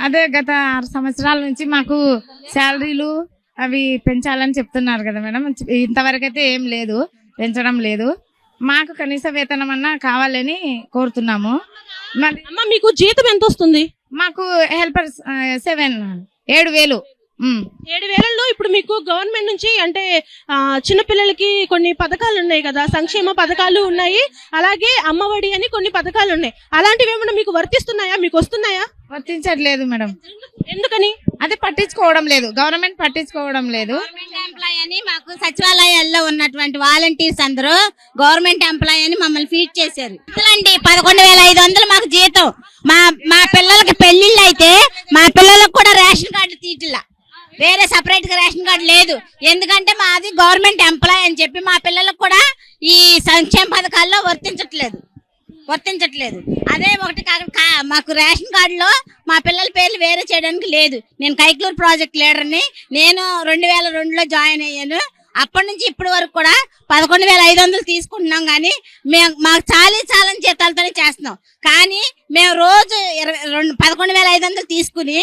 అదే గత 6 సంవత్సరాల నుంచి మాకు శాలరీలు అవి పెంచాలని చెప్తున్నారు కదా మేడం. ఇంతవరకు అయితే ఏం లేదు, పెంచడం లేదు. మాకు కనీస వేతనం అన్నా కావాలని కోరుతున్నాము. మరి అమ్మ మీకు జీతం ఎంత వస్తుంది? మాకు హెల్పర్ 7,000. 7,000లో ఇప్పుడు మీకు గవర్నమెంట్ నుంచి అంటే చిన్నపిల్లలకి కొన్ని పథకాలు ఉన్నాయి కదా, సంక్షేమ పథకాలు ఉన్నాయి, అలాగే అమ్మఒడి అని కొన్ని పథకాలు ఉన్నాయి. అలాంటివి ఏమన్నా మీకు వర్తిస్తున్నాయా, మీకు వస్తున్నాయా? వర్తించట్లేదు మేడం. ఎందుకని? అదే పట్టించుకోవడం లేదు, గవర్నమెంట్ పట్టించుకోవడం లేదు. గవర్నమెంట్ ఎంప్లాయ్ అని మాకు సచివాలయాల్లో ఉన్నటువంటి వాలంటీర్స్ అందరూ గవర్నమెంట్ ఎంప్లాయ్ అని మమ్మల్ని ఫీడ్ చేశారు. అండి 11,500 మాకు జీతం. మా పిల్లలకి పెళ్లిళ్ళు అయితే మా పిల్లలకు కూడా రేషన్ కార్డు తీయట్లా, వేరే సపరేట్ గా రేషన్ కార్డు లేదు. ఎందుకంటే మాది గవర్నమెంట్ ఎంప్లాయ్ అని చెప్పి మా పిల్లలకు కూడా ఈ సంక్షేమ పథకాల్లో వర్తించట్లేదు. అదే ఒకటి మాకు రేషన్ కార్డులో మా పిల్లల పేర్లు వేరే చేయడానికి లేదు. నేను కైక్లూరు ప్రాజెక్ట్ లీడర్ని. నేను 2002లో జాయిన్ అయ్యాను. అప్పటి నుంచి ఇప్పటి వరకు కూడా 11,500 తీసుకుంటున్నాం. కానీ మాకు చాలని జీతాలతోనే చేస్తున్నాం. కానీ మేము రోజు 11,500 తీసుకుని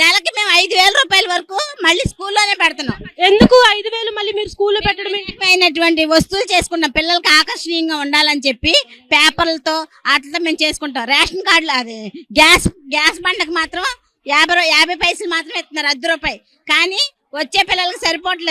నెలకి మేము 5,000 రూపాయల వరకు మళ్ళీ స్కూల్లోనే పెడుతున్నాం. ఎందుకు 5,000 మళ్ళీ మీరు స్కూల్లో పెట్టడం? అయినటువంటి వస్తువులు చేసుకుంటాం, పిల్లలకి ఆకర్షణీయంగా ఉండాలని చెప్పి పేపర్లతో వాటితో మేము చేసుకుంటాం. రేషన్ కార్డులు అది గ్యాస్ బండకు మాత్రం 50 పైసలు మాత్రం ఇస్తున్నారు, ₹10. కానీ వచ్చే పిల్లలకి సరిపోవట్లేదు.